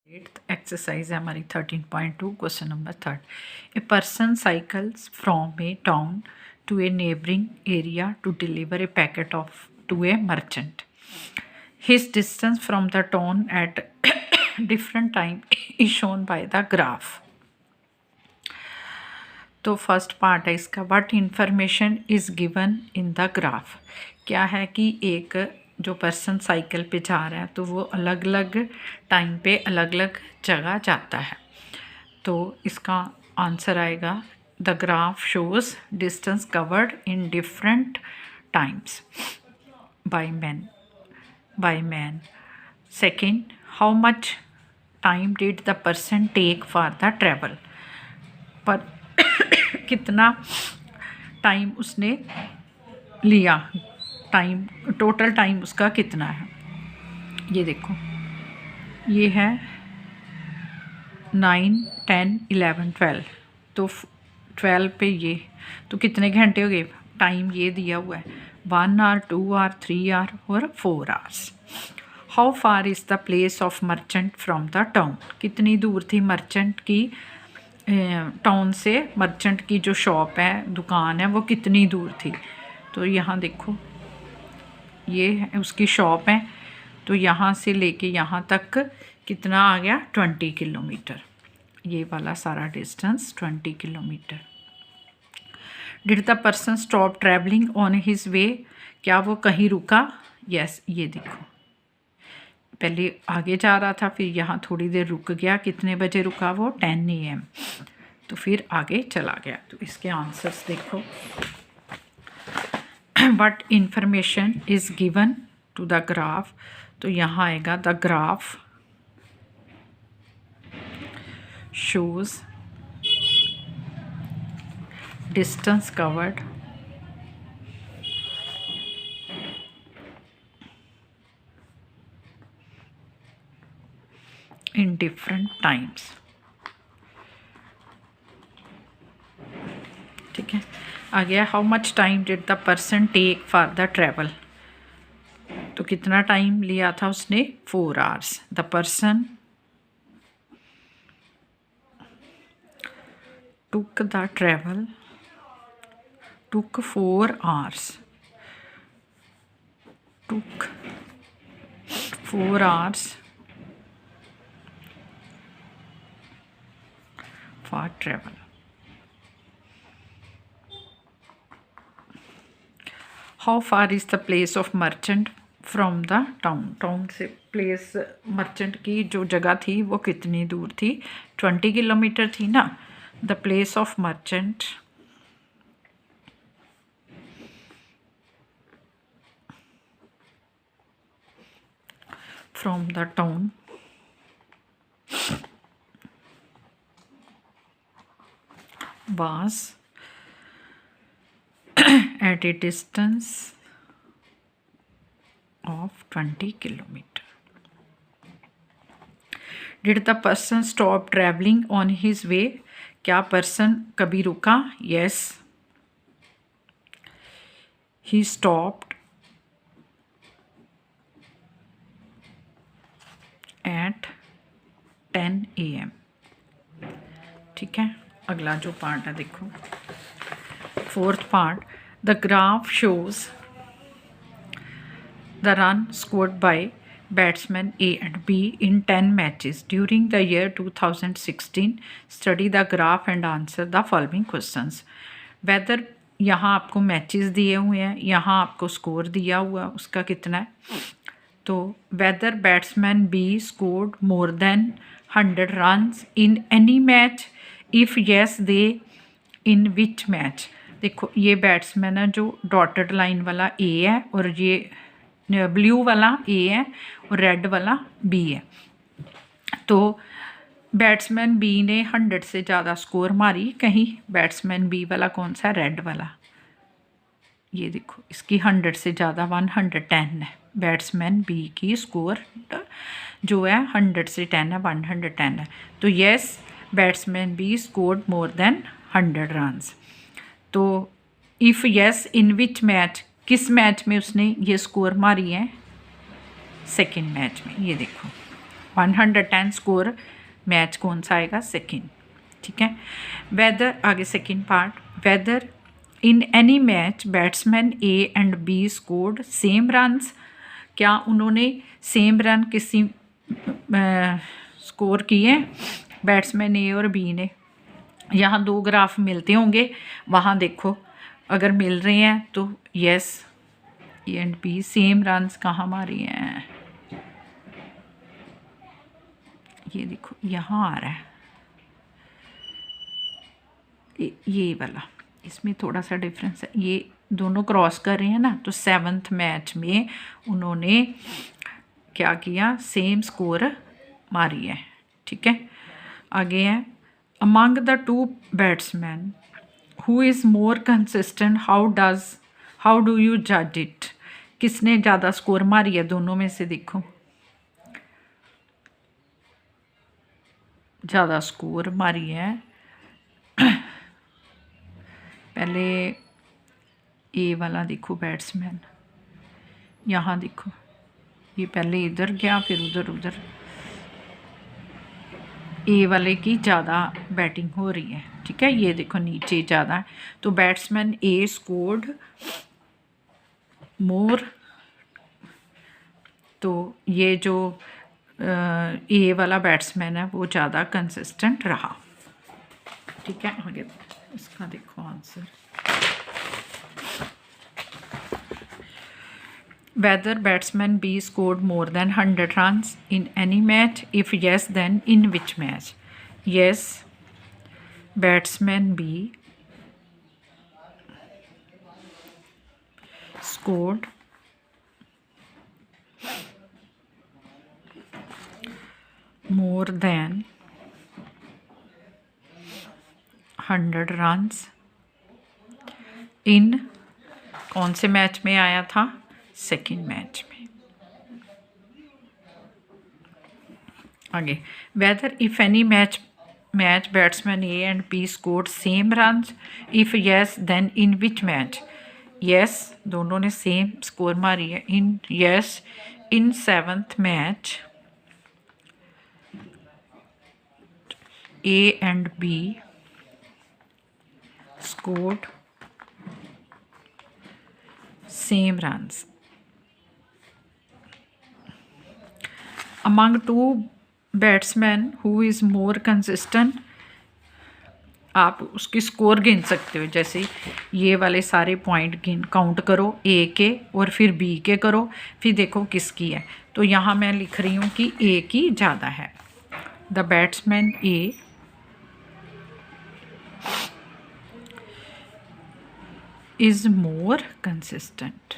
Eighth exercise है हमारी 13.2 question number 3rd। A person cycles from a town to a neighbouring area to deliver a packet of to a merchant. His distance from the town at different time is shown by the graph. तो first part है इसका, what information is given in the graph. क्या है कि एक जो person cycle पे जा रहा है तो वो अलग अलग टाइम पे अलग अलग जगह जाता है। तो इसका आंसर आएगा the graph shows distance covered in different times by man. Second, how much time did the person take for the travel. पर कितना टाइम उसने लिया, टाइम टोटल टाइम उसका कितना है। ये देखो, ये है 9, 10, 11, 12। तो 12 पे ये तो कितने घंटे हो गए, टाइम ये दिया हुआ है 1 आवर, 2 आवर, 3 आवर और 4 hours. How far is the place of merchant from the town. कितनी दूर थी मर्चेंट की, टाउन से मर्चेंट की जो शॉप है, दुकान है, वो कितनी दूर थी। तो यहाँ देखो, ये उसकी शॉप है, तो यहाँ से लेके यहाँ तक कितना आ गया, 20 किलोमीटर। ये वाला सारा distance 20 kilometre. Did the person stop travelling on his way. क्या वो कहीं रुका। यस, ये देखो, पहले आगे जा रहा था, फिर यहाँ थोड़ी देर रुक गया। कितने बजे रुका वो, 10 AM। तो फिर आगे चला गया। तो इसके आंसर्स देखो, what information is given to the graph. तो यहाँ आएगा the graph shows distance covered in different times। ठीक है, आ गया how much time did the person take for the travel. तो कितना टाइम लिया था उसने, 4 hours. The person took the travel took 4 hours, took 4 hours for travel। How far is the place of merchant from the town। Town से place merchant की जो जगह थी वो कितनी दूर थी, 20 किलोमीटर थी ना। The place of merchant from the town was at a distance of 20 kilometer। Did the person stop traveling on his way। क्या पर्सन कभी रुका। yes, he stopped at 10 AM। ठीक है, अगला जो पार्ट है देखो, fourth part, the graph shows the run scored by batsman A and B in 10 matches during the year 2016। Study the graph and answer the following questions. Whether, यहाँ आपको matches दिए हुए हैं, यहाँ आपको स्कोर दिया हुआ, उसका कितना है। तो whether batsman B scored more than 100 runs in any match, if yes they in which match. देखो, ये बैट्समैन है जो डॉटेड लाइन वाला A है, और ये ब्लू वाला A है और रेड वाला B है। तो बैट्समैन B ने 100 से ज़्यादा स्कोर मारी कहीं, बैट्समैन B वाला कौन सा, रेड वाला। ये देखो, इसकी 100 से ज़्यादा 110 है। बैट्समैन B की स्कोर जो है 100 से 10 है, 110 है। तो yes, batsman B scored more than 100 runs. तो if yes in which match, किस मैच में उसने ये स्कोर मारी है, सेकंड मैच में। ये देखो, 110 स्कोर मैच कौन सा आएगा? सेकेंड। ठीक है। वेदर, आगे second part, whether in any match batsman A and B scored same runs, क्या उन्होंने सेम रन किसी स्कोर किए बैट्समैन ए और बी ने? यहाँ दो ग्राफ मिलते होंगे, वहाँ देखो अगर मिल रहे हैं तो yes A and B same runs कहाँ मारे हैं, ये देखो यहाँ आ रहा है ये वाला, इसमें थोड़ा सा डिफरेंस है, ये दोनों क्रॉस कर रहे हैं ना, तो 7th मैच में उन्होंने क्या किया? सेम स्कोर मारी है। ठीक है। आगे है, among the two batsman who is more consistent how do you जज इट, किसने ज़्यादा स्कोर मारी है दोनों में से? देखो ज़्यादा स्कोर मारी है पहले ए वाला देखो बैट्समैन, यहाँ देखो ये पहले इधर गया फिर उधर ए वाले की ज़्यादा बैटिंग हो रही है। ठीक है। ये देखो नीचे ज़्यादा है, तो बैट्समैन ए स्कोर्ड मोर, तो ये जो ए वाला बैट्समैन है वो ज़्यादा कंसिस्टेंट रहा। ठीक है। आगे इसका देखो answer, whether batsman B scored more than 100 runs in any match, if yes then in which match? Yes, batsman B scored more than 100 runs in कौन से मैच में आया था? सेकेंड मैच में। आगे, whether if any match batsman A and B scored same runs, if yes then in which match? Yes, दोनों ने same score मारी है। In yes, in 7th match A and B scored same runs. Among two batsmen who is more consistent, आप उसकी score गिन सकते हो, जैसे ये वाले सारे पॉइंट काउंट करो, ए के और फिर बी के करो, फिर देखो किसकी है। तो यहाँ मैं लिख रही हूँ कि ए की ज़्यादा है। The batsman A is more consistent.